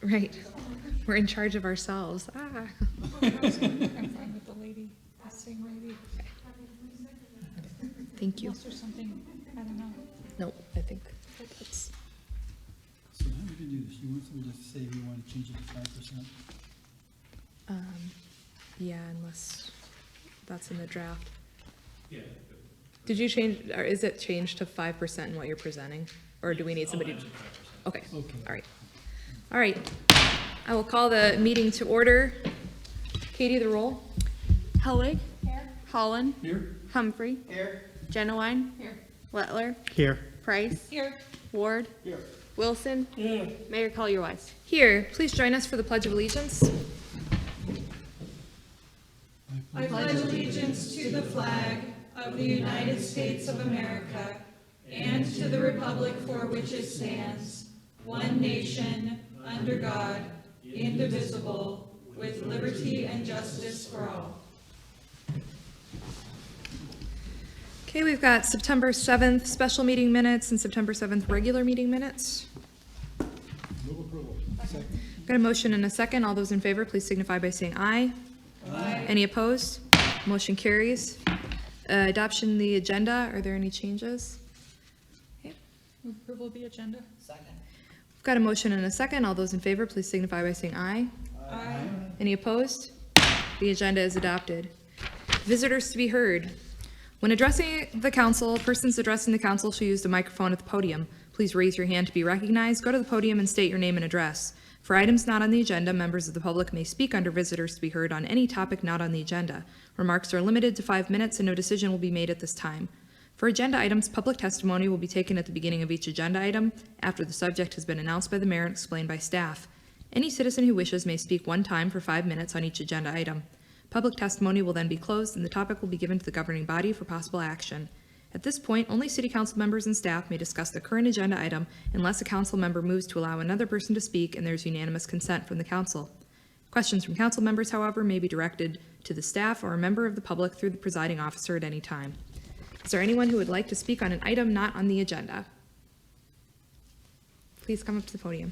Right. We're in charge of ourselves. Ah. I'm fine with the lady, the same lady. Thank you. Unless there's something, I don't know. Nope, I think that's, So how are we gonna do this? You want somebody just to say we want to change it to 5%? yeah, unless that's in the draft. Yeah. Did you change, or is it changed to 5% in what you're presenting? Or do we need somebody? Okay, Okay. all right. All right. I will call the meeting to order. Katie, the roll. Helwig. Here. Holland. Here? Humphrey. Here. Genowine. Here. Lettler. Here. Price. Here. Ward. Here. Wilson. Here. Mayor Collier-Wise. Here, please join us for the Pledge of Allegiance. I pledge allegiance to the flag of the United States of America and to the republic for which it stands, one nation, under God, indivisible, with liberty and justice for all. Okay, we've got September 7th special meeting minutes and September 7th regular meeting minutes. Move approval. Second. Got a motion and a second. All those in favor, please signify by saying aye. Aye. Any opposed? Motion carries. Adoption of the agenda. Are there any changes? Okay. Move approval of the agenda. We've got a motion and a second. All those in favor, please signify by saying aye. Aye. Any opposed? The agenda is adopted. Visitors to be heard. When addressing the council, persons addressing the council shall use the microphone at the podium. Please raise your hand to be recognized. Go to the podium and state your name and address. For items not on the agenda, members of the public may speak under visitors to be heard on any topic not on the agenda. Remarks are limited to 5 minutes and no decision will be made at this time. For agenda items, public testimony will be taken at the beginning of each agenda item after the subject has been announced by the mayor and explained by staff. Any citizen who wishes may speak one time for 5 minutes on each agenda item. Public testimony will then be closed and the topic will be given to the governing body for possible action. At this point, only city council members and staff may discuss the current agenda item unless a council member moves to allow another person to speak and there's unanimous consent from the council. Questions from council members, however, may be directed to the staff or a member of the public through the presiding officer at any time. Is there anyone who would like to speak on an item not on the agenda? Please come up to the podium.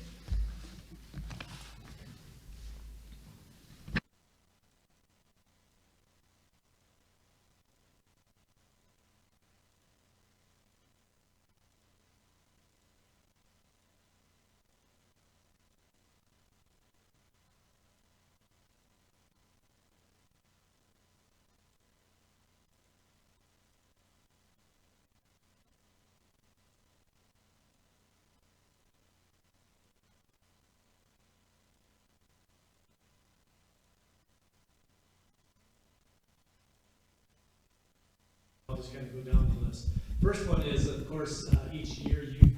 I'll just kind of go down the list. First one is, of course, each year you,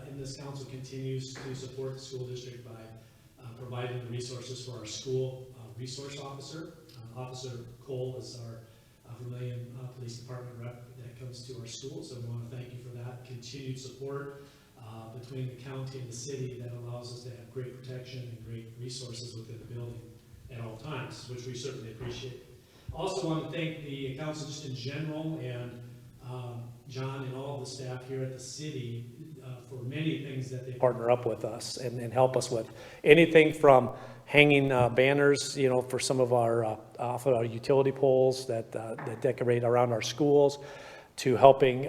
in this council continues to support the school district by providing the resources for our school resource officer. Officer Cole is our Vermillion Police Department rep that comes to our school, so we want to thank you for that continued support between the county and the city that allows us to have great protection and great resources within the building at all times, which we certainly appreciate. Also want to thank the council just in general and John and all the staff here at the city for many things that they partner up with us and help us with. Anything from hanging banners, you know, for some of our off of our utility poles that decorate around our schools, to helping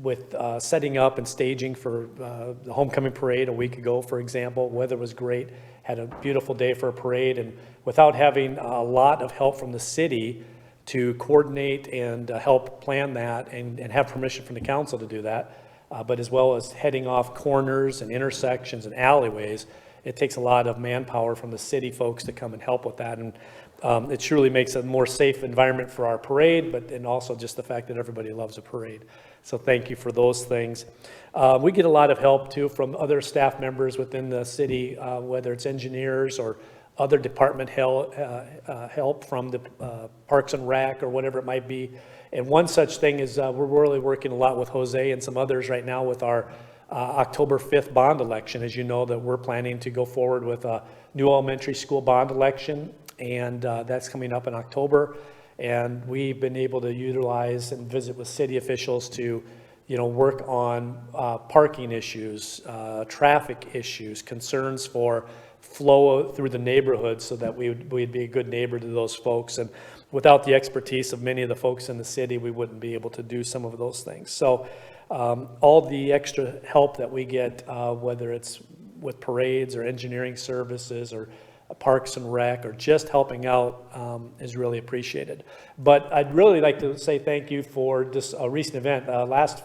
with setting up and staging for the homecoming parade a week ago, for example. Weather was great, had a beautiful day for a parade, and without having a lot of help from the city to coordinate and help plan that and have permission from the council to do that, but as well as heading off corners and intersections and alleyways, it takes a lot of manpower from the city folks to come and help with that. And it truly makes a more safe environment for our parade, but and also just the fact that everybody loves a parade. So thank you for those things. We get a lot of help too from other staff members within the city, whether it's engineers or other department help from the Parks and Rec or whatever it might be. And one such thing is we're really working a lot with Jose and some others right now with our October 5th bond election. As you know, that we're planning to go forward with a new elementary school bond election, and that's coming up in October. And we've been able to utilize and visit with city officials to work on parking issues, traffic issues, concerns for flow through the neighborhood so that we'd be a good neighbor to those folks. And without the expertise of many of the folks in the city, we wouldn't be able to do some of those things. So all the extra help that we get, whether it's with parades or engineering services or Parks and Rec or just helping out is really appreciated. But I'd really like to say thank you for just a recent event. Last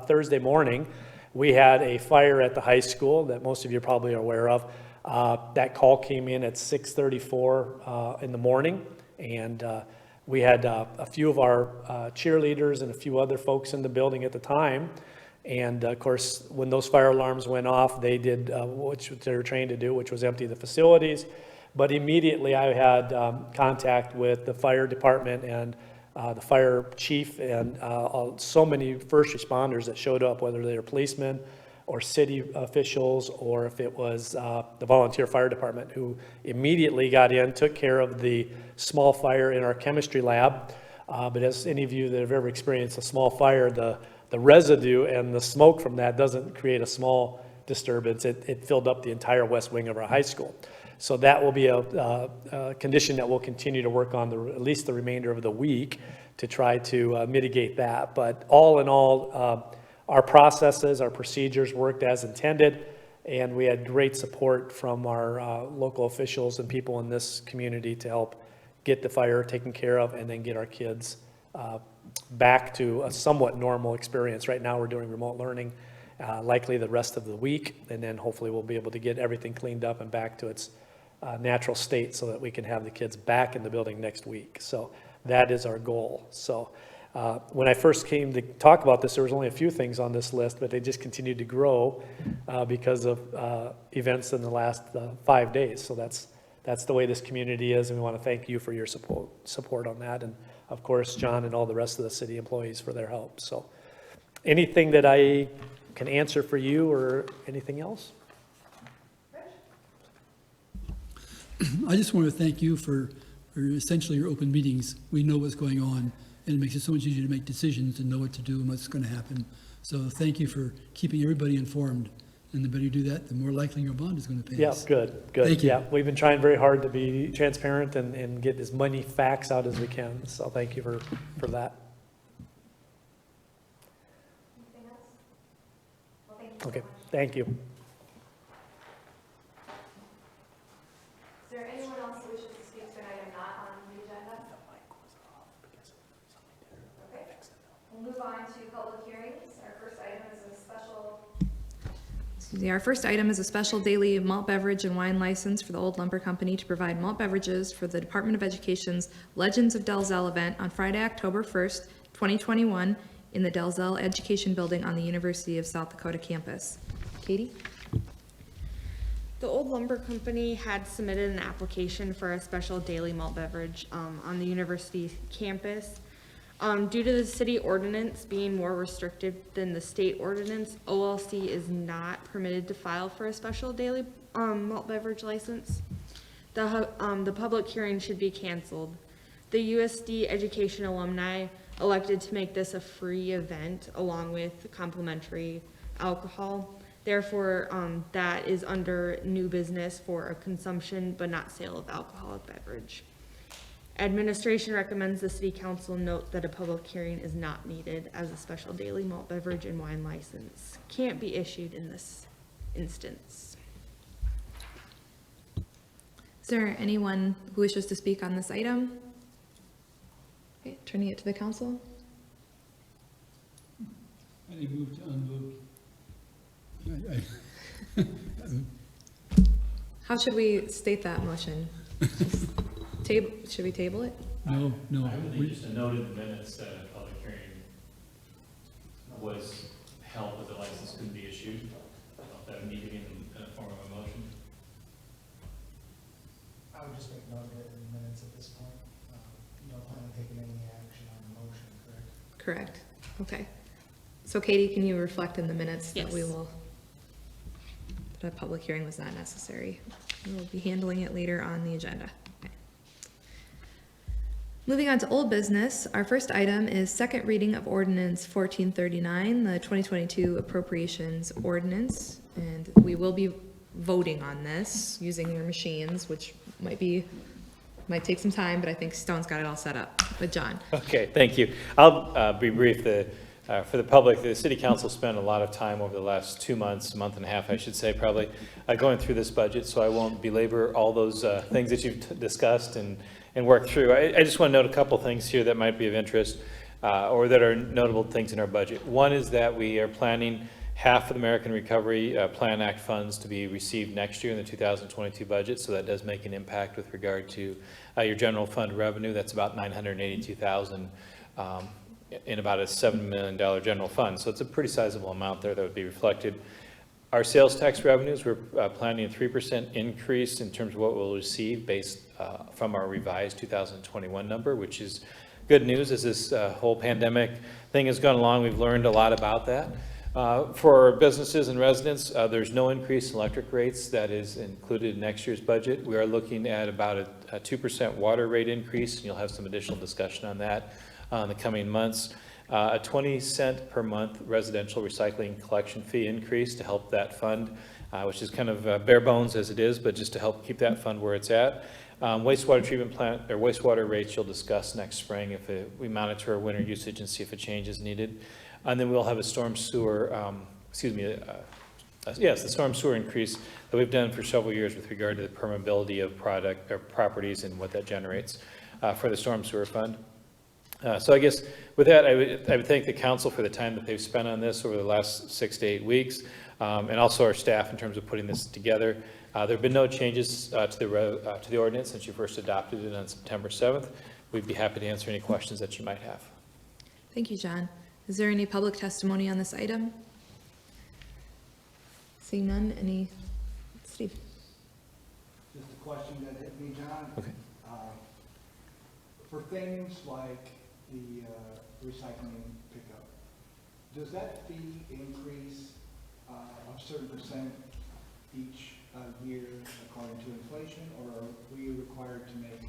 Thursday morning, we had a fire at the high school that most of you probably are aware of. That call came in at 6:34 in the morning, and we had a few of our cheerleaders and a few other folks in the building at the time. And of course, when those fire alarms went off, they did what they were trained to do, which was empty the facilities. But immediately I had contact with the fire department and the fire chief and so many first responders that showed up, whether they were policemen or city officials, or if it was the volunteer fire department, who immediately got in, took care of the small fire in our chemistry lab. But as any of you that have ever experienced a small fire, the residue and the smoke from that doesn't create a small disturbance. It filled up the entire west wing of our high school. So that will be a condition that we'll continue to work on at least the remainder of the week to try to mitigate that. But all in all, our processes, our procedures worked as intended, and we had great support from our local officials and people in this community to help get the fire taken care of and then get our kids back to a somewhat normal experience. Right now we're doing remote learning, likely the rest of the week, and then hopefully we'll be able to get everything cleaned up and back to its natural state so that we can have the kids back in the building next week. So that is our goal. So when I first came to talk about this, there was only a few things on this list, but they just continued to grow because of events in the last 5 days. So that's the way this community is, and we want to thank you for your support on that, and of course John and all the rest of the city employees for their help. So anything that I can answer for you or anything else? I just want to thank you for essentially your open meetings. We know what's going on, and it makes it so much easier to make decisions and know what to do and what's going to happen. So thank you for keeping everybody informed. And the better you do that, the more likely your bond is going to pay Yeah, us. good. Thank you. Yeah, we've been trying very hard to be transparent and get as many facts out as we can. So thank you for that. Anything else? Well, thank you so Okay, much. thank you. Is there anyone else who wishes to speak to an item not on the agenda? Okay, we'll move on to public hearings. Our first item is a special daily malt beverage and wine license for the Old Lumber Company to provide malt beverages for the Department of Education's Legends of Dalzell event on Friday, October 1st, 2021, in the Dalzell Education Building on the University of South Dakota campus. Katie? The Old Lumber Company had submitted an application for a special daily malt beverage on the university campus. Due to the city ordinance being more restrictive than the state ordinance, OLC is not permitted to file for a special daily malt beverage license. The public hearing should be canceled. The USD education alumni elected to make this a free event along with complimentary alcohol. Therefore, that is under new business for a consumption but not sale of alcoholic beverage. Administration recommends the city council note that a public hearing is not needed as a special daily malt beverage and wine license can't be issued in this instance. Is there anyone who wishes to speak on this item? Okay, turning it to the council. I move to unvote. How should we state that motion? Should we table it? No. I would think just a note in the minutes that a public hearing was held, but the license couldn't be issued. I don't know if that would need to be in a form of a motion. I would just make note of it in the minutes at this point. You don't plan on taking any action on the motion, correct? Correct. Okay. So Katie, can you reflect in the minutes that we Yes. will, that a public hearing was not necessary? We will be handling it later on the agenda. Okay. Moving on to old business, our first item is second reading of ordinance 1439, the 2022 appropriations ordinance. And we will be voting on this using your machines, which might take some time, but I think Stone's got it all set up. But John. Okay, thank you. I'll be brief. For the public, the city council spent a lot of time over the last 2 months, a month and a half, I should say, probably, going through this budget, so I won't belabor all those things that you've discussed and worked through. I just want to note a couple things here that might be of interest, or that are notable things in our budget. One is that we are planning half of the American Recovery Plan Act funds to be received next year in the 2022 budget, so that does make an impact with regard to your general fund revenue. That's about $982,000 in about a $7 million general fund. So it's a pretty sizable amount there that would be reflected. Our sales tax revenues, we're planning a 3% increase in terms of what we'll receive based from our revised 2021 number, which is good news as this whole pandemic thing has gone along. We've learned a lot about that. For businesses and residents, there's no increase in electric rates that is included in next year's budget. We are looking at about a 2% water rate increase, and you'll have some additional discussion on that in the coming months. A 20-cent per month residential recycling collection fee increase to help that fund, which is kind of bare bones as it is, but just to help keep that fund where it's at. Wastewater treatment plant, or wastewater rates you'll discuss next spring if we monitor our winter usage and see if a change is needed. And then we'll have a storm sewer, the storm sewer increase that we've done for several years with regard to the permeability of properties and what that generates for the storm sewer fund. So I guess with that, I would thank the council for the time that they've spent on this over the last 6 to 8 weeks, and also our staff in terms of putting this together. There have been no changes to the ordinance since you first adopted it on September 7th. We'd be happy to answer any questions that you might have. Thank you, John. Is there any public testimony on this item? Seeing none, Steve? Just a question that hit me, John. Okay. For things like the recycling pickup, does that fee increase a certain percent each year according to inflation, or are we required to make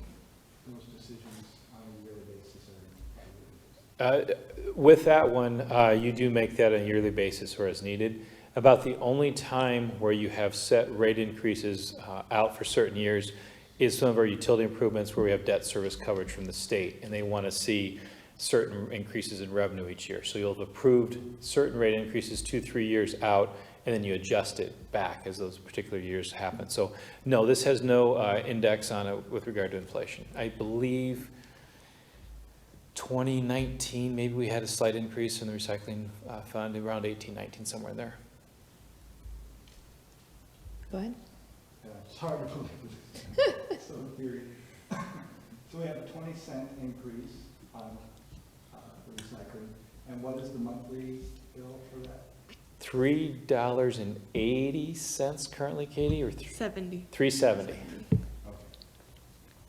those decisions on a yearly basis or bi-yearly basis? With that one, you do make that on a yearly basis or as needed. About the only time where you have set rate increases out for certain years is some of our utility improvements where we have debt service coverage from the state, and they want to see certain increases in revenue each year. So you'll have approved certain rate increases 2-3 years out, and then you adjust it back as those particular years happen. So no, this has no index on it with regard to inflation. I believe 2019, maybe we had a slight increase in the recycling fund, around 18, 19, somewhere in there. Go ahead. Yeah, it's hard to believe. So weird. So we have a 20-cent increase on the recycling, and what is the monthly bill for that? $3.80 currently, Katie, or $70. $3.70 Okay.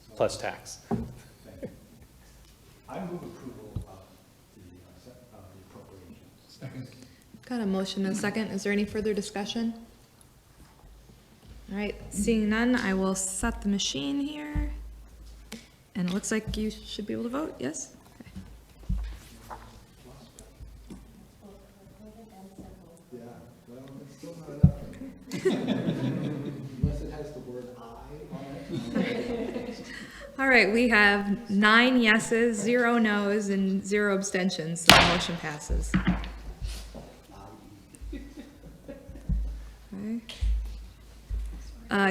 So, plus tax. thank you. I move approval of the appropriations. Second. Got a motion and a second. Is there any further discussion? All right, seeing none, I will set the machine here. And it looks like you should be able to vote, yes? Okay. Yeah, well, it's still not enough. Unless it has the word "I" on it. All right, we have 9 yeses, 0 nos, and 0 abstentions, so the motion passes. Okay.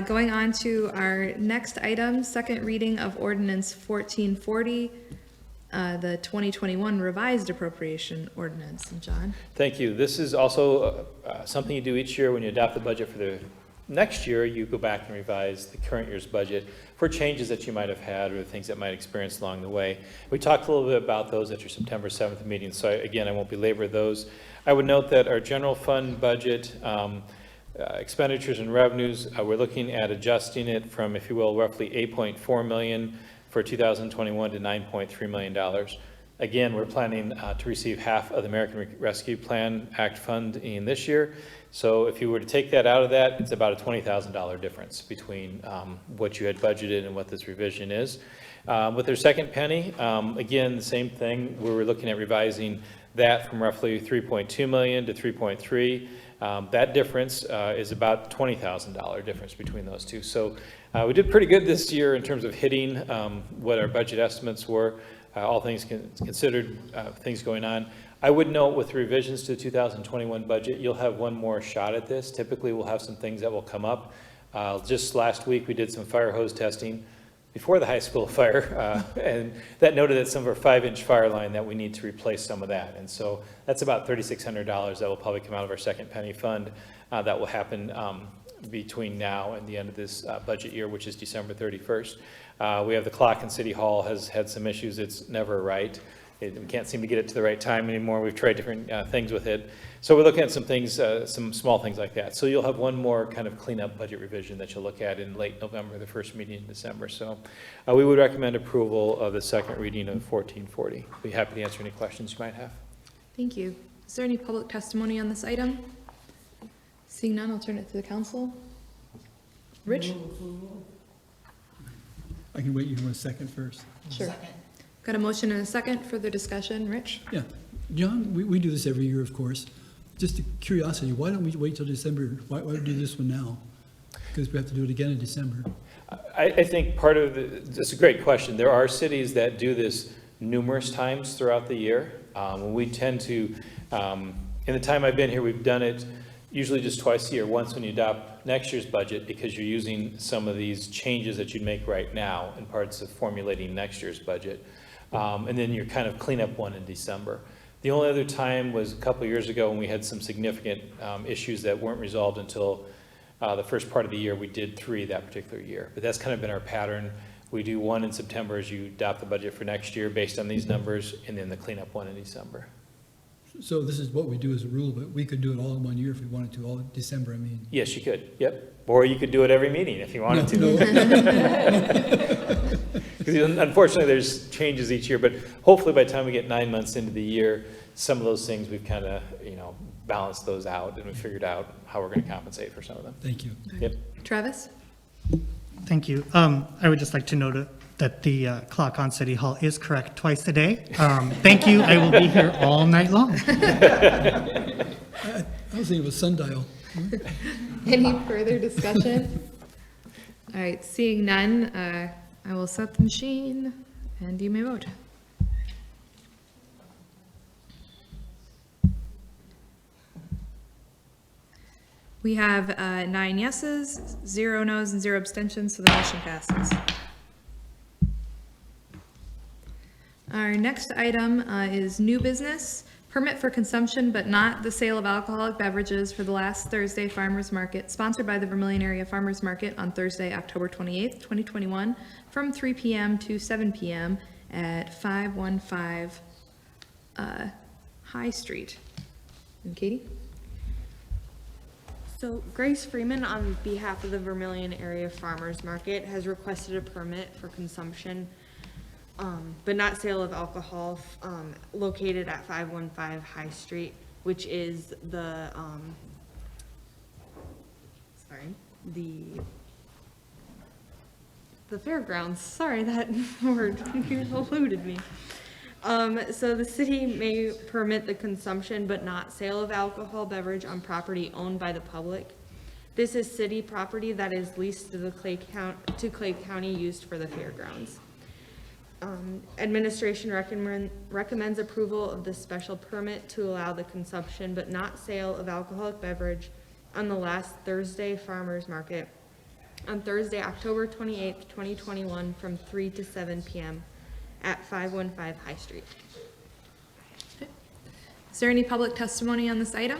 Going on to our next item, second reading of ordinance 1440, the 2021 revised appropriation ordinance. And John? Thank you. This is also something you do each year when you adopt the budget for the next year. You go back and revise the current year's budget for changes that you might have had or things that might experience along the way. We talked a little bit about those at your September 7th meeting, so again, I won't belabor those. I would note that our general fund budget, expenditures and revenues, we're looking at adjusting it from, if you will, roughly $8.4 million for 2021 to $9.3 million. Again, we're planning to receive half of the American Rescue Plan Act funding this year. So if you were to take that out of that, it's about a $20,000 difference between what you had budgeted and what this revision is. With their second penny, again, the same thing. We were looking at revising that from roughly 3.2 million to 3.3. That difference is about $20,000 difference between those two. So we did pretty good this year in terms of hitting what our budget estimates were, all things considered, things going on. I would note with revisions to the 2021 budget, you'll have one more shot at this. Typically, we'll have some things that will come up. Just last week, we did some fire hose testing before the high school fire, and that noted that some of our 5-inch fire line that we need to replace some of that. And so that's about $3,600 that will probably come out of our second penny fund. That will happen between now and the end of this budget year, which is December 31st. We have the clock in City Hall has had some issues. It's never right. We can't seem to get it to the right time anymore. We've tried different things with it. So we're looking at some things, some small things like that. So you'll have one more kind of cleanup budget revision that you'll look at in late November, the first meeting in December. So we would recommend approval of the second reading of 1440. Be happy to answer any questions you might have. Thank you. Is there any public testimony on this item? Seeing none, I'll turn it to the council. Rich? I can wait you for a second first. Sure. Got a motion and a second for the discussion. Rich? Yeah, John, we do this every year, of course. Just a curiosity, why don't we wait till December? Why do we do this one now? Because we have to do it again in December. I think part of it's a great question. There are cities that do this numerous times throughout the year. We tend to, in the time I've been here, we've done it usually just twice a year. Once when you adopt next year's budget, because you're using some of these changes that you'd make right now in parts of formulating next year's budget. And then your kind of cleanup one in December. The only other time was a couple of years ago when we had some significant issues that weren't resolved until the first part of the year. We did 3 that particular year, but that's kind of been our pattern. We do one in September as you adopt the budget for next year based on these numbers, and then the cleanup one in December. So this is what we do as a rule, but we could do it all in 1 year if we wanted to, all in December, I mean. Yes, you could, yep. Or you could do it every meeting if you wanted to. Because unfortunately, there's changes each year, but hopefully by the time we get 9 months into the year, some of those things we've kind of, balanced those out and we figured out how we're going to compensate for some of them. Thank you. Yep. Travis? Thank you. I would just like to note that the clock on City Hall is correct twice a day. Thank you. I will be here all night long. I was thinking it was sundial. Any further discussion? All right, seeing none, I will set the machine and you may vote. We have 9 yeses, 0 noes, and 0 abstentions, so the motion passes. Our next item is new business, permit for consumption but not the sale of alcoholic beverages for the last Thursday Farmers Market, sponsored by the Vermillion Area Farmers Market on Thursday, October 28th, 2021, from 3 p.m. to 7 p.m. at 515 High Street. And Katie? So Grace Freeman, on behalf of the Vermillion Area Farmers Market, has requested a permit for consumption, but not sale of alcohol, located at 515 High Street, which is the, the fairgrounds. Sorry, that word eluded me. So the city may permit the consumption but not sale of alcohol beverage on property owned by the public. This is city property that is leased to the Clay County used for the fairgrounds. Administration recommends approval of this special permit to allow the consumption but not sale of alcoholic beverage on the last Thursday Farmers Market on Thursday, October 28th, 2021 from 3 to 7 p.m. at 515 High Street. Is there any public testimony on this item?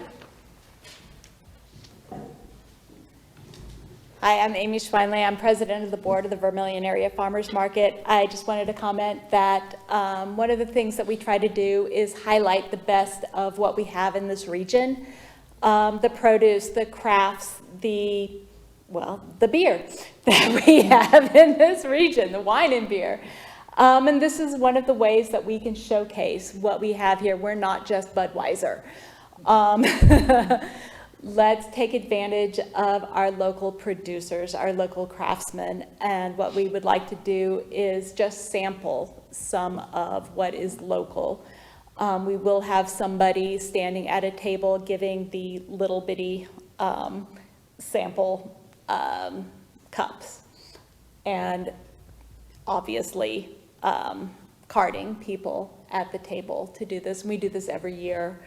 Hi, I'm Amy Schweinley. I'm president of the board of the Vermillion Area Farmers Market. I just wanted to comment that one of the things that we try to do is highlight the best of what we have in this region. The produce, the crafts, the beer that we have in this region, the wine and beer. And this is one of the ways that we can showcase what we have here. We're not just Budweiser. let's take advantage of our local producers, our local craftsmen. And what we would like to do is just sample some of what is local. We will have somebody standing at a table giving the little bitty sample cups. And obviously, carding people at the table to do this. We do this every year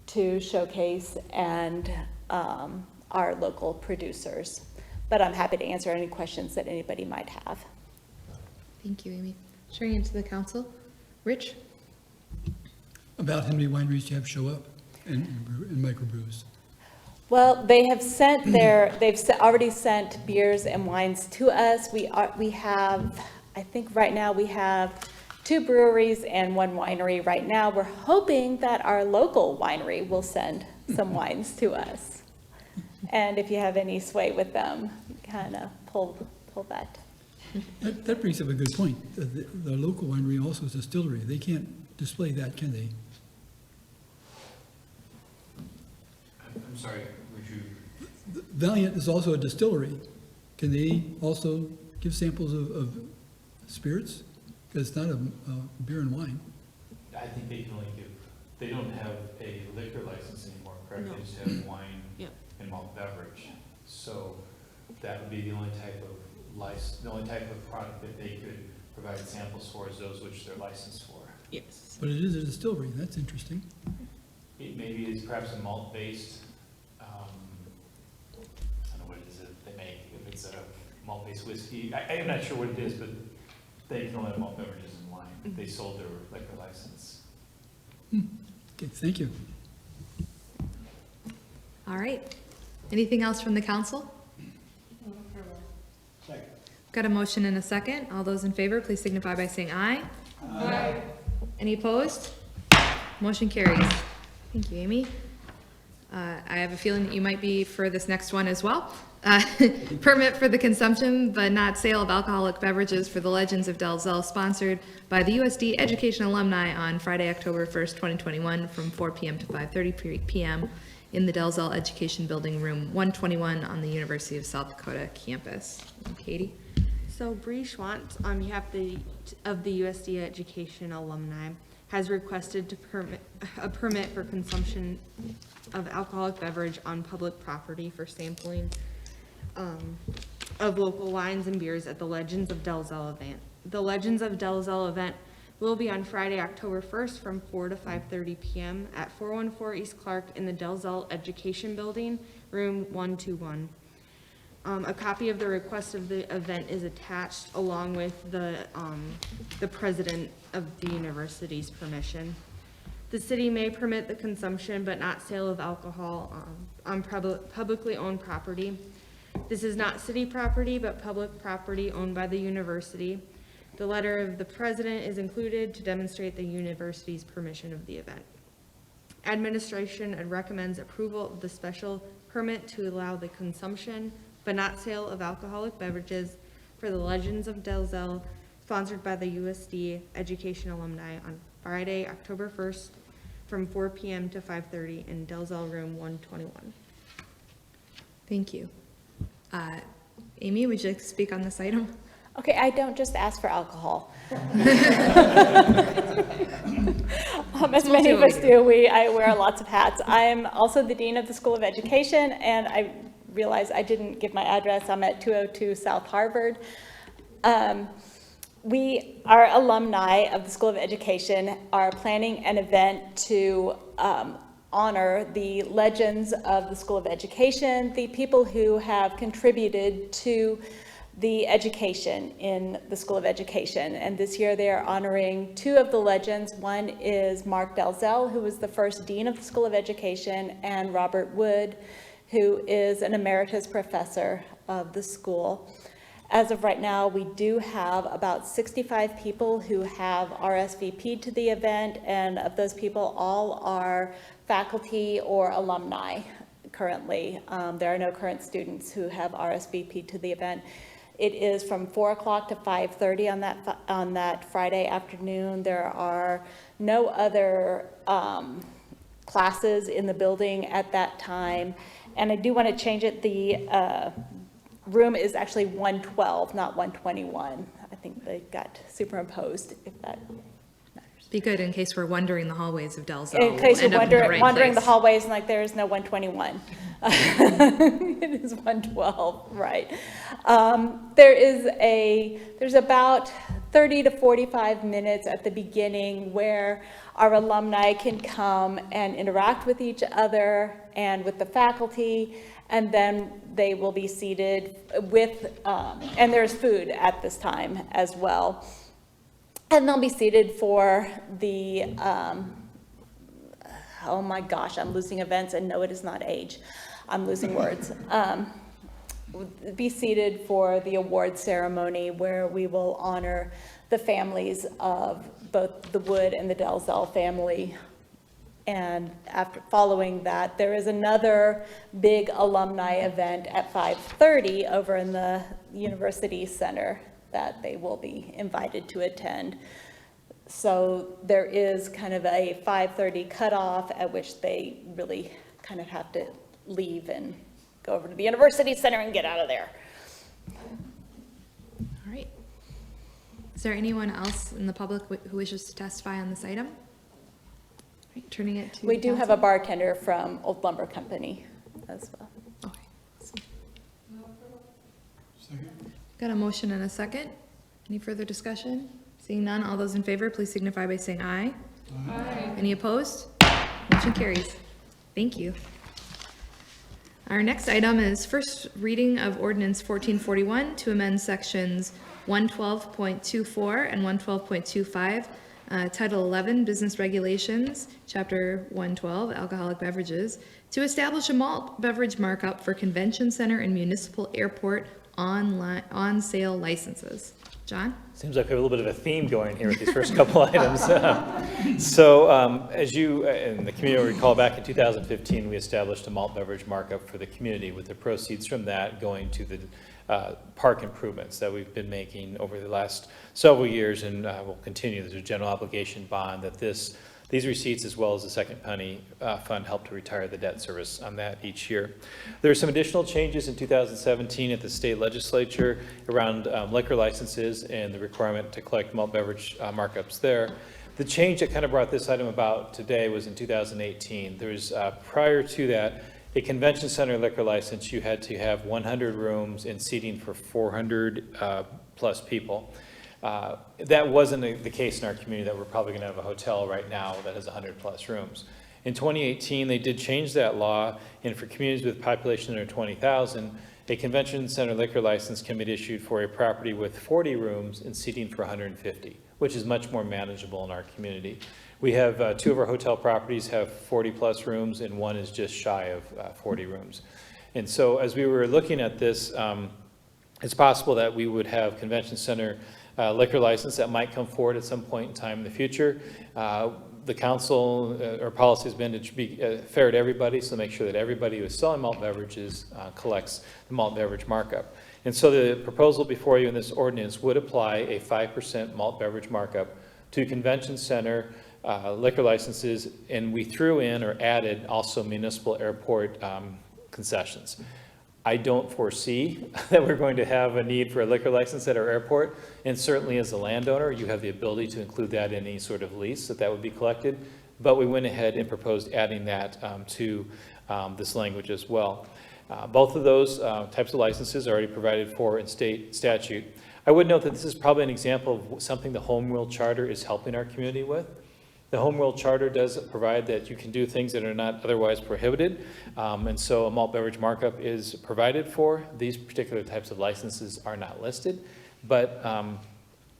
to showcase and our local producers. But I'm happy to answer any questions that anybody might have. Thank you, Amy. Sharing it to the council. Rich? About how many wineries you have show up and microbrews? Well, they have sent already sent beers and wines to us. We have, I think right now we have 2 breweries and 1 winery right now. We're hoping that our local winery will send some wines to us. And if you have any sway with them, kind of pull that. That brings up a good point. The local winery also is a distillery. They can't display that, can they? I'm sorry, would you? Valiant is also a distillery. Can they also give samples of spirits? Because it's not a beer and wine. I think they can only give, they don't have a liquor license anymore, correct? They just have wine and malt beverage. So that would be the only type of license, the only type of product that they could provide samples for is those which they're licensed for. Yes. But it is a distillery. That's interesting. It maybe is perhaps a malt-based, I don't know what it is that they make, if it's a malt-based whiskey. I'm not sure what it is, but they can only have malt beverages and wine. They sold their liquor license. Okay, thank you. All right. Anything else from the council? Second. Got a motion and a second. All those in favor, please signify by saying aye. Aye. Any opposed? Motion carries. Thank you, Amy. I have a feeling that you might be for this next one as well. Permit for the consumption but not sale of alcoholic beverages for the Legends of Dalzell, sponsored by the USD Education Alumni on Friday, October 1st, 2021, from 4 p.m. to 5:30 p.m. in the Dalzell Education Building, room 121 on the University of South Dakota campus. Katie? So Bree Schwantz, on behalf of the USD Education Alumni, has requested a permit for consumption of alcoholic beverage on public property for sampling of local wines and beers at the Legends of Dalzell event. The Legends of Dalzell event will be on Friday, October 1st from 4 to 5:30 p.m. at 414 East Clark in the Dalzell Education Building, room 121. A copy of the request of the event is attached along with the president of the university's permission. The city may permit the consumption but not sale of alcohol on publicly owned property. This is not city property but public property owned by the university. The letter of the president is included to demonstrate the university's permission of the event. Administration recommends approval of the special permit to allow the consumption but not sale of alcoholic beverages for the Legends of Dalzell, sponsored by the USD Education Alumni on Friday, October 1st, from 4 p.m. to 5:30 in Dalzell room 121. Thank you. Amy, would you like to speak on this item? Okay, I don't just ask for alcohol. As many of us do, I wear lots of hats. I'm also the Dean of the School of Education, and I realize I didn't give my address. I'm at 202 South Harvard. We, our alumni of the School of Education, are planning an event to honor the legends of the School of Education, the people who have contributed to the education in the School of Education. And this year they are honoring 2 of the legends. One is Mark Dalzell, who was the first dean of the School of Education, and Robert Wood, who is an emeritus professor of the school. As of right now, we do have about 65 people who have RSVP'd to the event, and of those people, all are faculty or alumni currently. There are no current students who have RSVP'd to the event. It is from 4 o'clock to 5:30 on that Friday afternoon. There are no other classes in the building at that time, And I do want to change it, the room is actually 112, not 121. I think they got superimposed, if that matters. Be good in case we're wandering the hallways of Dalzell. In case you're we'll end up in the right wandering the place. hallways and like there is no 121. It is 112, right. There's about 30 to 45 minutes at the beginning where our alumni can come and interact with each other and with the faculty, and then they will be seated with, and there's food at this time as well. And they'll be seated for the, oh my gosh, I'm losing events, and no, it is not age. I'm losing words. Be seated for the award ceremony where we will honor the families of both the Wood and the Dalzell family. And following that, there is another big alumni event at 5:30 over in the University Center that they will be invited to attend. So there is kind of a 5:30 cutoff at which they really kind of have to leave and go over to the University Center and get out of there. All right. Is there anyone else in the public who wishes to testify on this item? All right, turning it to We do have a council. bartender from Old Lumber Company as well. Okay. Got a motion and a second. Any further discussion? Seeing none, all those in favor, please signify by saying aye. Aye. Any opposed? Motion carries. Thank you. Our next item is first reading of ordinance 1441 to amend sections 112.24 and 112.25, Title 11, Business Regulations, Chapter 112, Alcoholic Beverages, to establish a malt beverage markup for convention center and municipal airport on-sale licenses. John? Seems like we have a little bit of a theme going here with these first couple items. So as you and the community will recall, back in 2015, we established a malt beverage markup for the community, with the proceeds from that going to the park improvements that we've been making over the last several years, and will continue. There's a general obligation bond that these receipts, as well as the Second Penny Fund, help to retire the debt service on that each year. There are some additional changes in 2017 at the state legislature around liquor licenses and the requirement to collect malt beverage markups there. The change that kind of brought this item about today was in 2018. There was, prior to that, a convention center liquor license, you had to have 100 rooms and seating for 400 plus people. That wasn't the case in our community, that we're probably going to have a hotel right now that has 100 plus rooms. In 2018, they did change that law, and for communities with population under 20,000, a convention center liquor license can be issued for a property with 40 rooms and seating for 150, which is much more manageable in our community. We have two of our hotel properties have 40 plus rooms, and one is just shy of 40 rooms. And so as we were looking at this, it's possible that we would have convention center liquor license that might come forward at some point in time in the future. The council, our policy has been to be fair to everybody, so make sure that everybody who is selling malt beverages collects the malt beverage markup. And so the proposal before you in this ordinance would apply a 5% malt beverage markup to convention center liquor licenses, and we threw in or added also municipal airport concessions. I don't foresee that we're going to have a need for a liquor license at our airport, and certainly as a landowner, you have the ability to include that in any sort of lease that would be collected, but we went ahead and proposed adding that to this language as well. Both of those types of licenses are already provided for in state statute. I would note that this is probably an example of something the Home Rule Charter is helping our community with. The Home Rule Charter does provide that you can do things that are not otherwise prohibited, and so a malt beverage markup is provided for. These particular types of licenses are not listed, but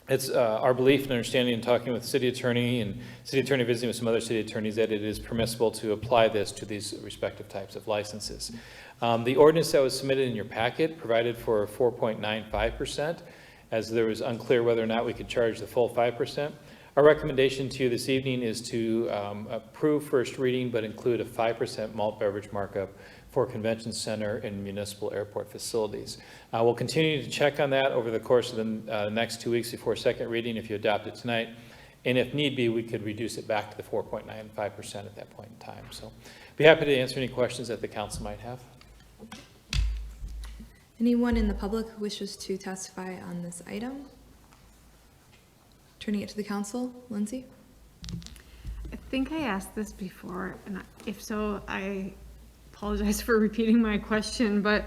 it's our belief and understanding in talking with the city attorney and city attorney visiting with some other city attorneys that it is permissible to apply this to these respective types of licenses. The ordinance that was submitted in your packet provided for 4.95%, as there was unclear whether or not we could charge the full 5%. Our recommendation to you this evening is to approve first reading, but include a 5% malt beverage markup for convention center and municipal airport facilities. We'll continue to check on that over the course of the next 2 weeks before second reading if you adopt it tonight. And if need be, we could reduce it back to the 4.95% at that point in time. So be happy to answer any questions that the council might have. Anyone in the public who wishes to testify on this item? Turning it to the council, Lindsay? I think I asked this before, and if so, I apologize for repeating my question, but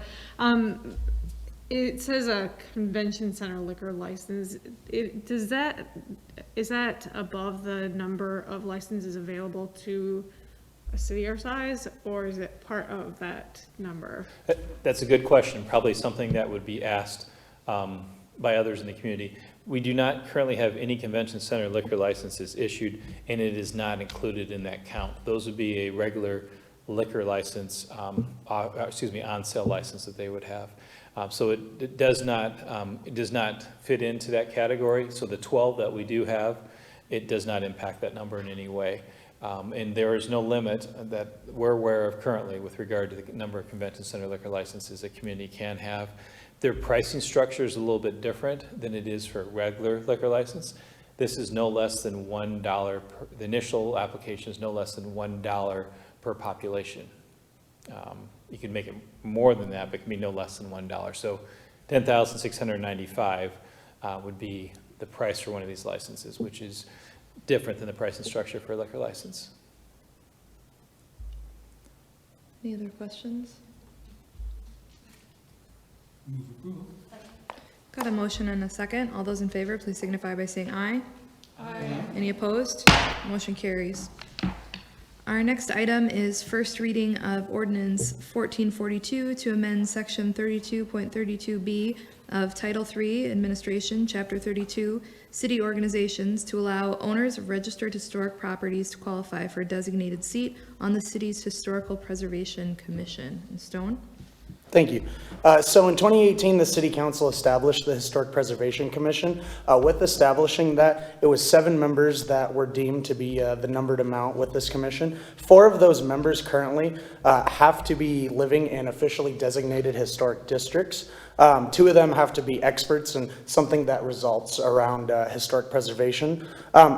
it says a convention center liquor license. Is that above the number of licenses available to a city our size, or is it part of that number? That's a good question, probably something that would be asked by others in the community. We do not currently have any convention center liquor licenses issued, and it is not included in that count. Those would be a regular liquor license, on-sale license that they would have. So it does not fit into that category. So the 12 that we do have, it does not impact that number in any way. And there is no limit that we're aware of currently with regard to the number of convention center liquor licenses a community can have. Their pricing structure is a little bit different than it is for a regular liquor license. This is no less than $1 the initial application is no less than $1 per population. You can make it more than that, but it can be no less than $1. So $10,695 would be the price for one of these licenses, which is different than the pricing structure for a liquor license. Any other questions? Move approval. Got a motion and a second. All those in favor, please signify by saying aye. Aye. Any opposed? Motion carries. Our next item is first reading of ordinance 1442 to amend section 32.32B of Title III Administration, Chapter 32, City Organizations to allow owners of registered historic properties to qualify for a designated seat on the city's Historical Preservation Commission. And Stone? Thank you. So in 2018, the City Council established the Historic Preservation Commission. With establishing that, it was 7 members that were deemed to be the numbered amount with this commission. 4 of those members currently have to be living in officially designated historic districts. 2 of them have to be experts in something that results around historic preservation.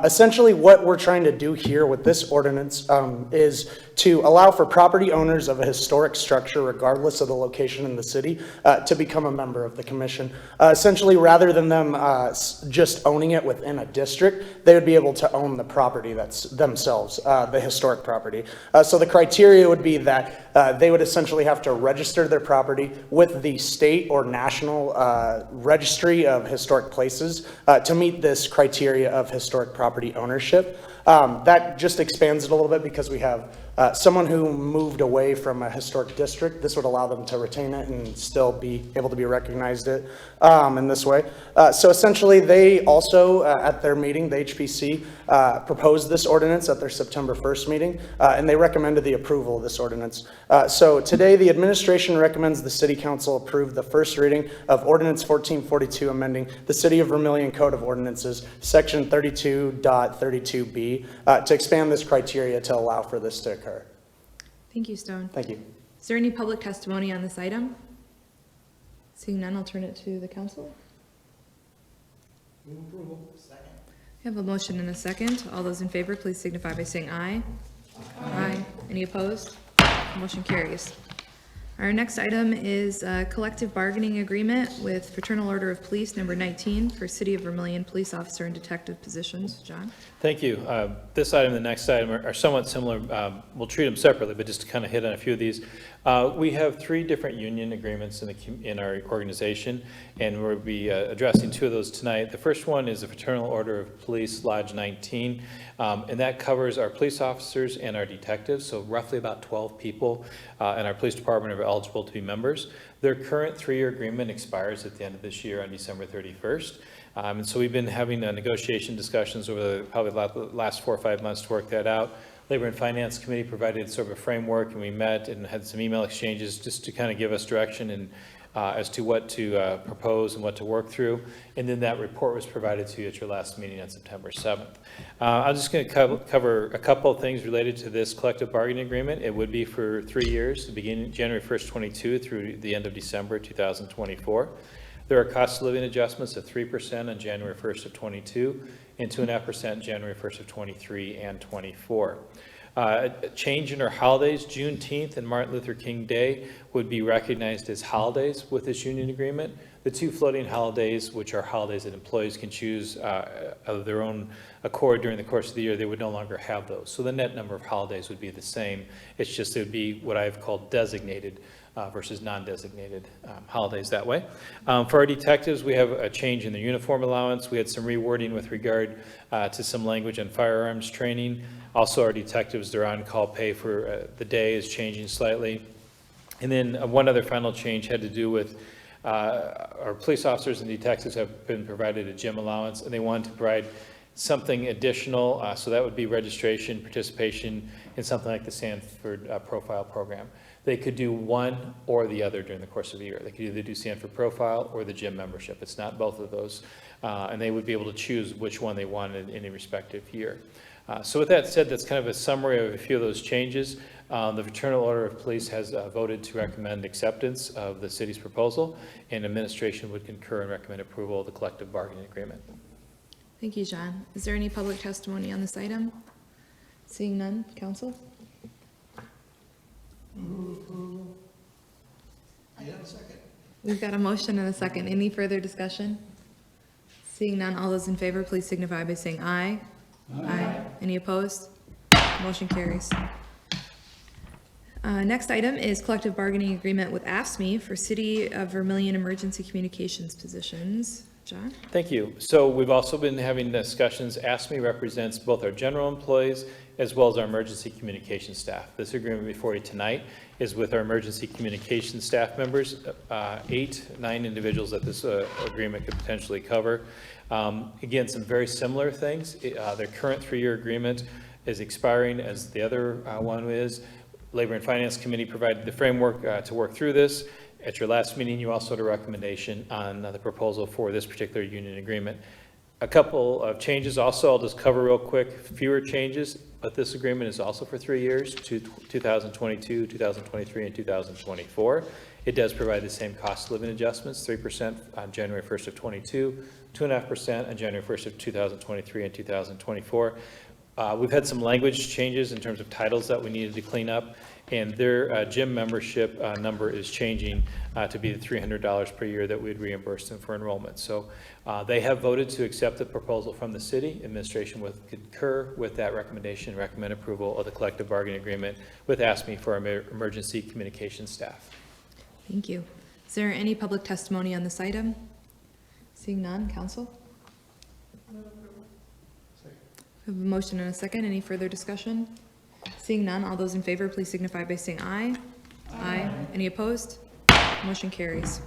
Essentially, what we're trying to do here with this ordinance is to allow for property owners of a historic structure, regardless of the location in the city, to become a member of the commission. Essentially, rather than them just owning it within a district, they would be able to own the property that's themselves, the historic property. So the criteria would be that they would essentially have to register their property with the state or national registry of historic places to meet this criteria of historic property ownership. That just expands it a little bit because we have someone who moved away from a historic district. This would allow them to retain it and still be able to be recognized in this way. So essentially, they also, at their meeting, the HPC, proposed this ordinance at their September 1st meeting, and they recommended the approval of this ordinance. So today, the administration recommends the City Council approve the first reading of Ordinance 1442, amending the City of Vermillion Code of Ordinances, Section 32.32B, to expand this criteria to allow for this to occur. Thank you, Stone. Thank you. Is there any public testimony on this item? Seeing none, I'll turn it to the council. Move approval. Second. We have a motion and a second. All those in favor, please signify by saying aye. Aye. Any opposed? Motion carries. Our next item is a collective bargaining agreement with Fraternal Order of Police number 19 for City of Vermillion police officer and detective positions. John? Thank you. This item and the next item are somewhat similar. We'll treat them separately, but just to kind of hit on a few of these. We have 3 different union agreements in our organization, and we'll be addressing 2 of those tonight. The first one is the Fraternal Order of Police Lodge 19, and that covers our police officers and our detectives, so roughly about 12 people in our police department are eligible to be members. Their current 3-year agreement expires at the end of this year on December 31st. And so we've been having negotiation discussions over probably the last 4 or 5 months to work that out. Labor and Finance Committee provided sort of a framework, and we met and had some email exchanges just to kind of give us direction and as to what to propose and what to work through. And then that report was provided to you at your last meeting on September 7th. I'm just going to cover a couple of things related to this collective bargaining agreement. It would be for 3 years, beginning January 1st, 22 through the end of December 2024. There are cost of living adjustments of 3% on January 1st of 22 and 2.5% January 1st of 23 and 24. A change in our holidays, Juneteenth and Martin Luther King Day would be recognized as holidays with this union agreement. The two floating holidays, which are holidays that employees can choose of their own accord during the course of the year, they would no longer have those. So the net number of holidays would be the same. It's just it would be what I've called designated versus non-designated holidays that way. For our detectives, we have a change in the uniform allowance. We had some rewording with regard to some language on firearms training. Also, our detectives, their on-call pay for the day is changing slightly. And then one other final change had to do with our police officers and detectives have been provided a gym allowance, and they wanted to provide something additional. So that would be registration, participation in something like the Sanford Profile Program. They could do one or the other during the course of a year. They could either do Sanford Profile or the gym membership. It's not both of those. And they would be able to choose which one they wanted in a respective year. So with that said, that's kind of a summary of a few of those changes. The Fraternal Order of Police has voted to recommend acceptance of the city's proposal, and administration would concur and recommend approval of the collective bargaining agreement. Thank you, John. Is there any public testimony on this item? Seeing none, council? We've got a motion and a second. Any further discussion? Seeing none, all those in favor, please signify by saying aye. Aye. Any opposed? Motion carries. Next item is collective bargaining agreement with AFSCME for City of Vermillion Emergency Communications positions. John? Thank you. So we've also been having discussions. AFSCME represents both our general employees as well as our emergency communication staff. This agreement before you tonight is with our emergency communication staff members, 9 individuals that this agreement could potentially cover. Again, some very similar things. Their current 3-year agreement is expiring as the other one is. Labor and Finance Committee provided the framework to work through this. At your last meeting, you also had a recommendation on the proposal for this particular union agreement. A couple of changes also, I'll just cover real quick, fewer changes, but this agreement is also for 3 years, 2022, 2023, and 2024. It does provide the same cost of living adjustments, 3% on January 1st of 22, 2.5% on January 1st of 2023 and 2024. We've had some language changes in terms of titles that we needed to clean up, and their gym membership number is changing to be the $300 per year that we'd reimburse them for enrollment. So they have voted to accept the proposal from the city. Administration would concur with that recommendation and recommend approval of the collective bargaining agreement with AFSCME for our emergency communication staff. Thank you. Is there any public testimony on this item? Seeing none, council? We have a motion and a second. Any further discussion? Seeing none, all those in favor, please signify by saying aye. Aye. Any opposed? Motion carries.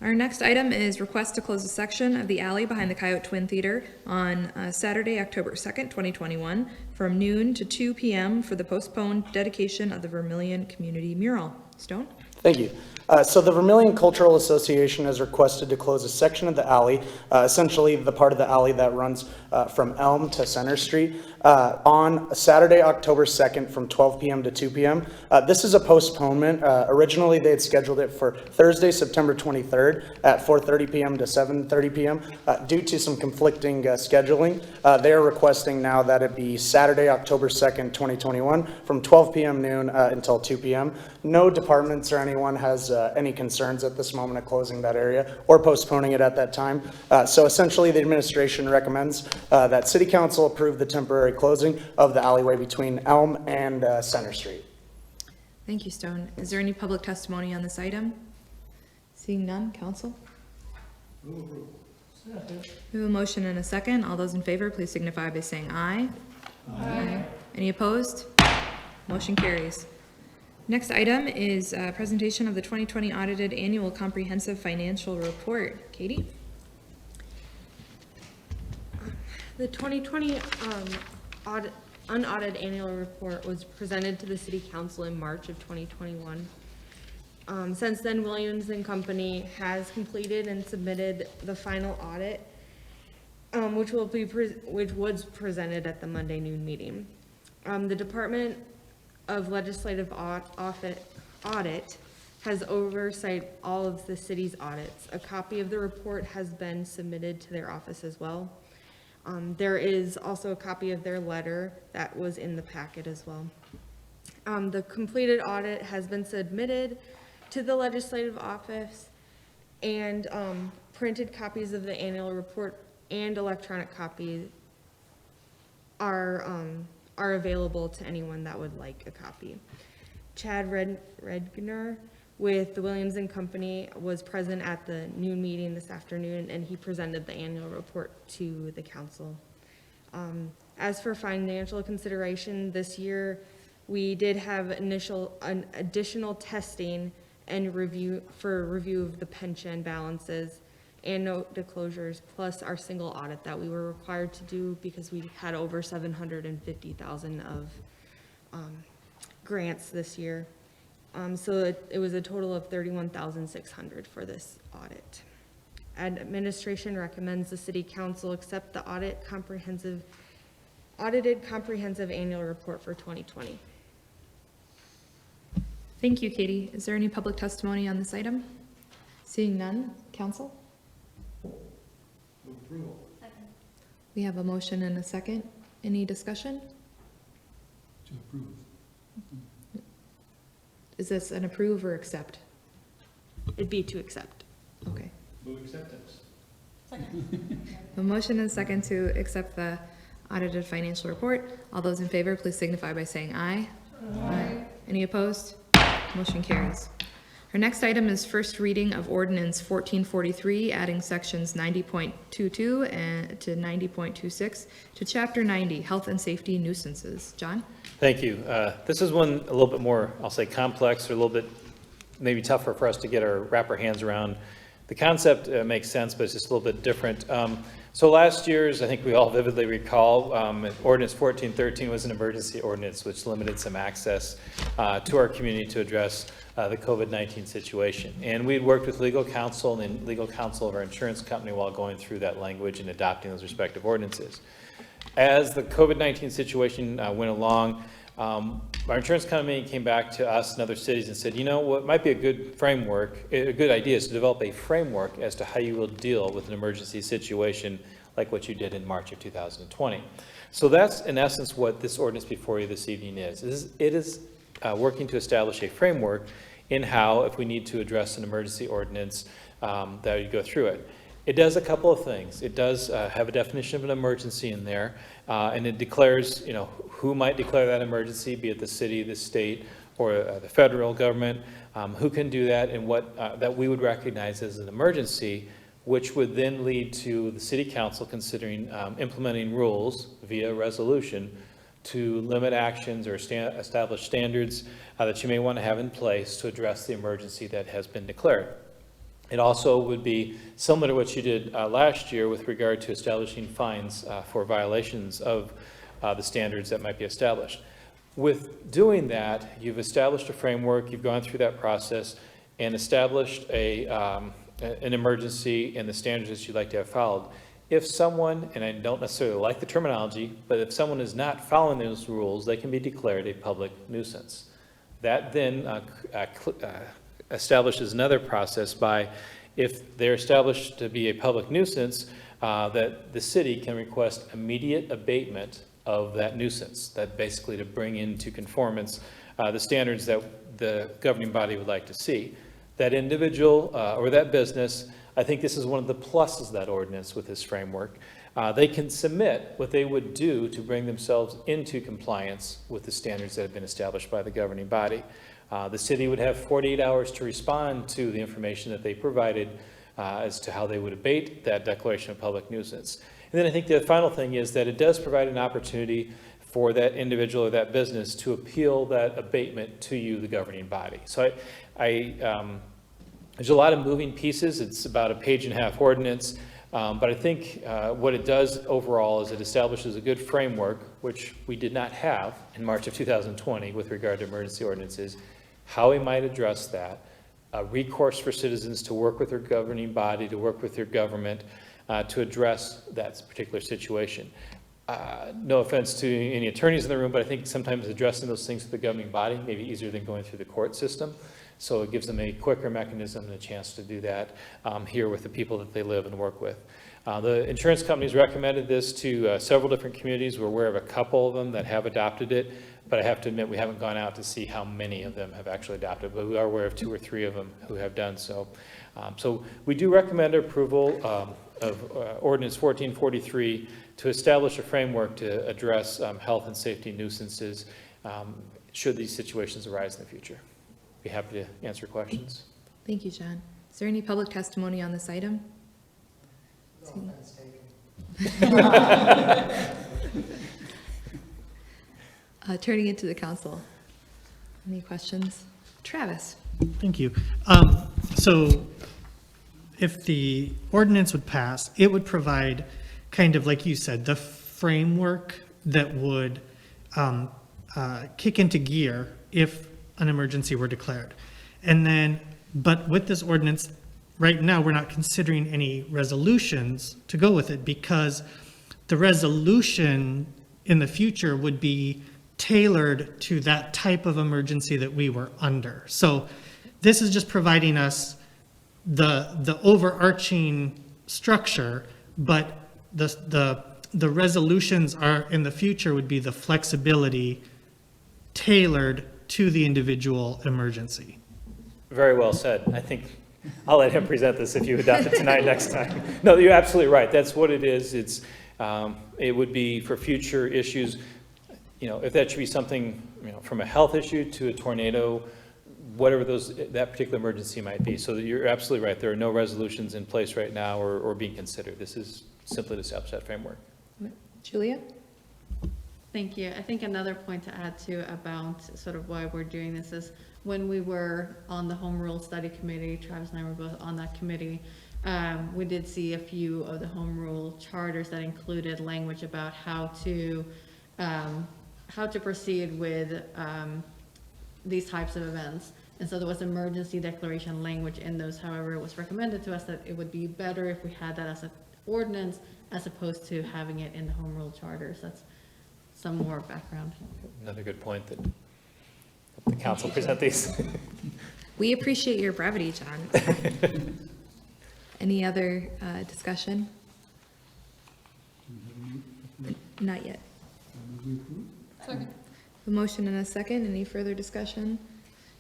Our next item is request to close a section of the alley behind the Coyote Twin Theater on Saturday, October 2nd, 2021, from noon to 2 p.m. for the postponed dedication of the Vermillion Community Mural. Stone? Thank you. So the Vermillion Cultural Association has requested to close a section of the alley, essentially the part of the alley that runs from Elm to Center Street, on Saturday, October 2nd from 12 p.m. to 2 p.m. This is a postponement. Originally, they had scheduled it for Thursday, September 23rd at 4:30 p.m. to 7:30 p.m. Due to some conflicting scheduling, they are requesting now that it be Saturday, October 2nd, 2021 from 12 p.m. noon until 2 p.m. No departments or anyone has any concerns at this moment of closing that area or postponing it at that time. So essentially, the administration recommends that City Council approve the temporary closing of the alleyway between Elm and Center Street. Thank you, Stone. Is there any public testimony on this item? Seeing none, council? We have a motion and a second. All those in favor, please signify by saying aye. Aye. Any opposed? Motion carries. Next item is presentation of the 2020 audited annual comprehensive financial report. Katie? The 2020 unaudited annual report was presented to the City Council in March of 2021. Since then, Williams and Company has completed and submitted the final audit, which was presented at the Monday noon meeting. The Department of Legislative Audit has oversight all of the city's audits. A copy of the report has been submitted to their office as well. There is also a copy of their letter that was in the packet as well. The completed audit has been submitted to the legislative office, and printed copies of the annual report and electronic copies are available to anyone that would like a copy. Chad Redgner with the Williams and Company was present at the noon meeting this afternoon, and he presented the annual report to the council. As for financial consideration, this year, we did have additional testing and review of the pension balances and note disclosures, plus our single audit that we were required to do because we had over 750,000 of grants this year. So it was a total of 31,600 for this audit. Administration recommends the city council accept the audited comprehensive annual report for 2020. Thank you, Katie. Is there any public testimony on this item? Seeing none, council? We have a motion and a second. Any discussion? To approve. Is this an approve or accept? It'd be to accept. Okay. Move acceptance. A motion and a second to accept the audited financial report. All those in favor, please signify by saying aye. Aye. Any opposed? Motion carries. Our next item is first reading of ordinance 1443, adding sections 90.22 and to 90.26 to chapter 90, health and safety nuisances. John? Thank you. This is one a little bit more, I'll say, complex, or a little bit maybe tougher for us to wrap our hands around. The concept makes sense, but it's just a little bit different. So last year's, I think we all vividly recall, ordinance 1413 was an emergency ordinance which limited some access to our community to address the COVID-19 situation. And we had worked with legal counsel and legal counsel of our insurance company while going through that language and adopting those respective ordinances. As the COVID-19 situation went along, our insurance company came back to us and other cities and said, you know, what might be a good framework, a good idea is to develop a framework as to how you will deal with an emergency situation like what you did in March of 2020. So that's in essence what this ordinance before you this evening is. It is working to establish a framework in how, if we need to address an emergency ordinance, that you go through it. It does a couple of things. It does have a definition of an emergency in there, and it declares, you know, who might declare that emergency, be it the city, the state, or the federal government, who can do that, and what that we would recognize as an emergency, which would then lead to the city council considering implementing rules via resolution to limit actions or establish standards that you may want to have in place to address the emergency that has been declared. It also would be similar to what you did last year with regard to establishing fines for violations of the standards that might be established. With doing that, you've established a framework, you've gone through that process and established an emergency and the standards that you'd like to have followed. If someone, and I don't necessarily like the terminology, but if someone is not following those rules, they can be declared a public nuisance. That then establishes another process by, if they're established to be a public nuisance, that the city can request immediate abatement of that nuisance, that basically to bring into conformance the standards that the governing body would like to see. That individual or that business, I think this is one of the pluses of that ordinance with this framework. They can submit what they would do to bring themselves into compliance with the standards that have been established by the governing body. The city would have 48 hours to respond to the information that they provided as to how they would abate that declaration of public nuisance. And then I think the final thing is that it does provide an opportunity for that individual or that business to appeal that abatement to you, the governing body. So there's a lot of moving pieces. It's about a page-and-a-half ordinance. But I think what it does overall is it establishes a good framework, which we did not have in March of 2020 with regard to emergency ordinances, how we might address that, a recourse for citizens to work with their governing body, to work with their government, to address that particular situation. No offense to any attorneys in the room, but I think sometimes addressing those things with the governing body may be easier than going through the court system. So it gives them a quicker mechanism and a chance to do that here with the people that they live and work with. The insurance companies recommended this to several different communities. We're aware of a couple of them that have adopted it, but I have to admit we haven't gone out to see how many of them have actually adopted, but we are aware of 2 or 3 of them who have done so. So we do recommend approval of Ordinance 1443 to establish a framework to address health and safety nuisances should these situations arise in the future. Be happy to answer questions. Thank you, John. Is there any public testimony on this item? Turning it to the council. Any questions? Travis? Thank you. So if the ordinance would pass, it would provide kind of, like you said, the framework that would kick into gear if an emergency were declared. And then, but with this ordinance, right now, we're not considering any resolutions to go with it because the resolution in the future would be tailored to that type of emergency that we were under. So this is just providing us the overarching structure, but the resolutions are, in the future, would be the flexibility tailored to the individual emergency. Very well said. I think I'll let him present this if you adopt it tonight next time. No, you're absolutely right. That's what it is. It's, it would be for future issues. You know, if that should be something, you know, from a health issue to a tornado, whatever that particular emergency might be. So you're absolutely right. There are no resolutions in place right now or being considered. This is simply to establish that framework. Julia? Thank you. I think another point to add to about sort of why we're doing this is when we were on the Home Rule Study Committee, Travis and I were both on that committee, we did see a few of the Home Rule charters that included language about how to proceed with these types of events. And so there was emergency declaration language in those. However, it was recommended to us that it would be better if we had that as an ordinance as opposed to having it in the Home Rule charters. That's some more background. Another good point that the council present these. We appreciate your brevity, John. Any other discussion? Not yet. Second. A motion and a second. Any further discussion?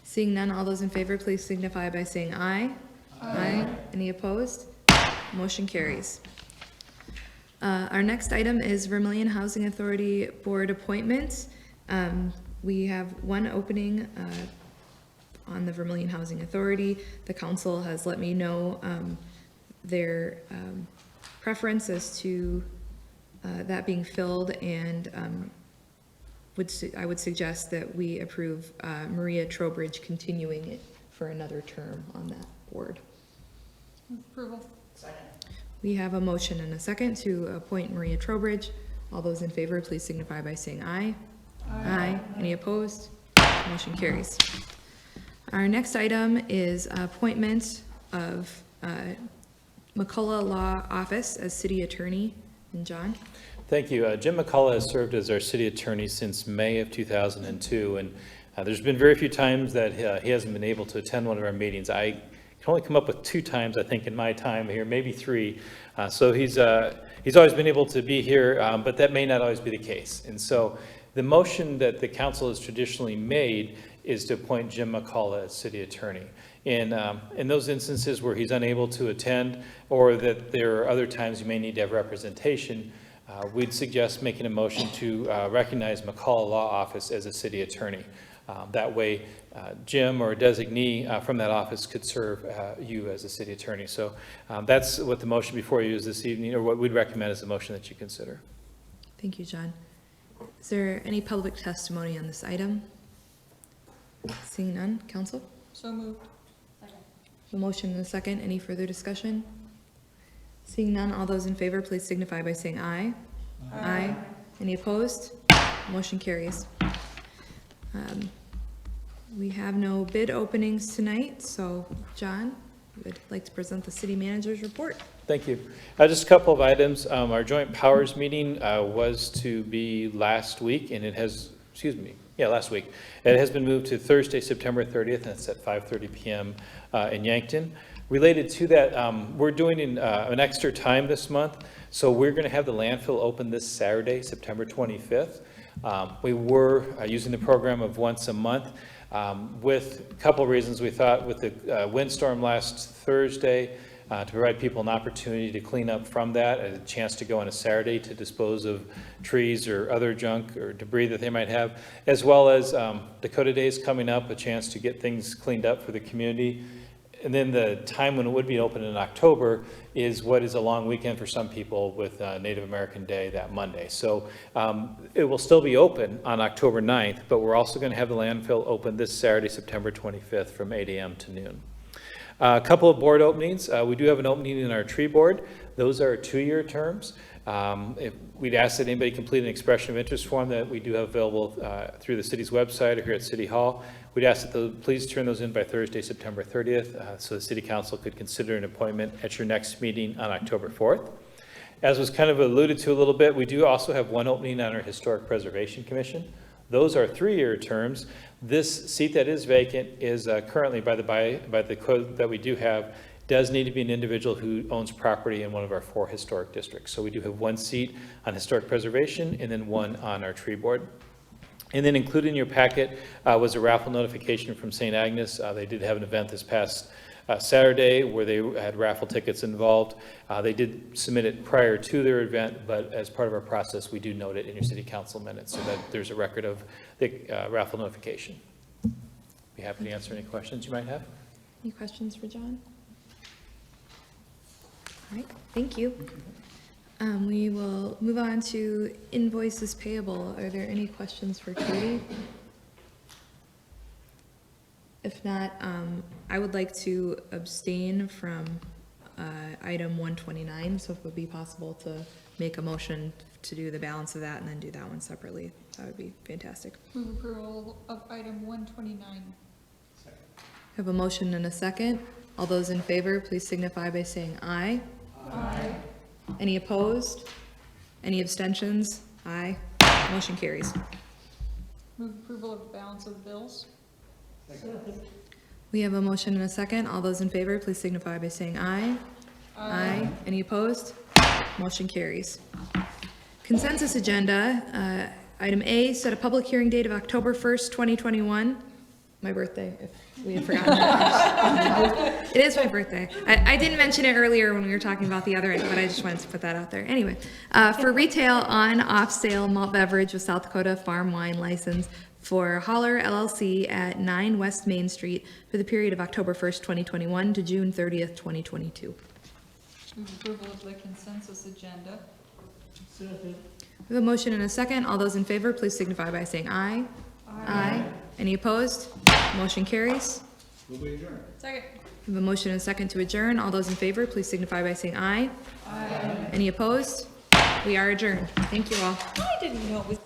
Seeing none, all those in favor, please signify by saying aye. Aye. Any opposed? Motion carries. Our next item is Vermillion Housing Authority Board appointments. We have one opening on the Vermillion Housing Authority. The council has let me know their preference as to that being filled, and I would suggest that we approve Maria Trowbridge continuing it for another term on that board. Approval. We have a motion and a second to appoint Maria Trowbridge. All those in favor, please signify by saying aye. Aye. Any opposed? Motion carries. Our next item is appointment of McCullough Law Office as city attorney. And John? Thank you. Jim McCullough has served as our city attorney since May of 2002, and there's been very few times that he hasn't been able to attend one of our meetings. I can only come up with 2 times, I think, in my time here, maybe 3. So he's always been able to be here, but that may not always be the case. And so the motion that the council has traditionally made is to appoint Jim McCullough as city attorney. In those instances where he's unable to attend, or that there are other times you may need to have representation, we'd suggest making a motion to recognize McCullough Law Office as a city attorney. That way, Jim or a designee from that office could serve you as a city attorney. So that's what the motion before you is this evening, or what we'd recommend as a motion that you consider. Thank you, John. Is there any public testimony on this item? Seeing none, council? So moved. A motion and a second. Any further discussion? Seeing none, all those in favor, please signify by saying aye. Aye. Any opposed? Motion carries. We have no bid openings tonight, so John, you would like to present the city manager's report. Thank you. Just a couple of items. Our joint powers meeting was to be last week, and it has, last week. It has been moved to Thursday, September 30th, and it's at 5:30 p.m. In Yankton. Related to that, we're doing an extra time this month, so we're going to have the landfill open this Saturday, September 25th. We were using the program of once a month with a couple of reasons. We thought with the windstorm last Thursday, to provide people an opportunity to clean up from that, a chance to go on a Saturday to dispose of trees or other junk or debris that they might have, as well as Dakota Days coming up, a chance to get things cleaned up for the community. And then the time when it would be open in October is what is a long weekend for some people with Native American Day that Monday. So it will still be open on October 9th, but we're also going to have the landfill open this Saturday, September 25th from 8 a.m. to noon. A couple of board openings. We do have an opening in our tree board. Those are 2-year terms. If we'd ask that anybody complete an expression of interest form that we do have available through the city's website or here at City Hall. We'd ask that please turn those in by Thursday, September 30th, so the City Council could consider an appointment at your next meeting on October 4th. As was kind of alluded to a little bit, we do also have one opening on our Historic Preservation Commission. Those are 3-year terms. This seat that is vacant is currently, by the code that we do have, does need to be an individual who owns property in one of our 4 historic districts. So we do have 1 seat on Historic Preservation and then 1 on our tree board. And then included in your packet was a raffle notification from St. Agnes. They did have an event this past Saturday where they had raffle tickets involved. They did submit it prior to their event, but as part of our process, we do note it in your city council minutes so that there's a record of the raffle notification. Be happy to answer any questions you might have. Any questions for John? All right, thank you. We will move on to invoices payable. Are there any questions for Katie? If not, I would like to abstain from item 129, so if it would be possible to make a motion to do the balance of that and then do that one separately, that would be fantastic. Move approval of item 129. Have a motion and a second. All those in favor, please signify by saying aye. Aye. Any opposed? Any abstentions? Aye. Motion carries. Move approval of the balance of the bills. We have a motion and a second. All those in favor, please signify by saying aye. Aye. Any opposed? Motion carries. Consensus agenda, item A, set a public hearing date of October 1st, 2021. My birthday, if we had forgotten that. It is my birthday. I didn't mention it earlier when we were talking about the other end, but I just wanted to put that out there. Anyway, for retail on-off sale malt beverage with South Dakota Farm Wine license for Holler LLC at 9 West Main Street for the period of October 1st, 2021 to June 30th, 2022. Move approval of the consensus agenda. We have a motion and a second. All those in favor, please signify by saying aye. Aye. Any opposed? Motion carries. Second. We have a motion and a second to adjourn. All those in favor, please signify by saying aye. Aye. Any opposed? We are adjourned. Thank you all. I didn't know it was.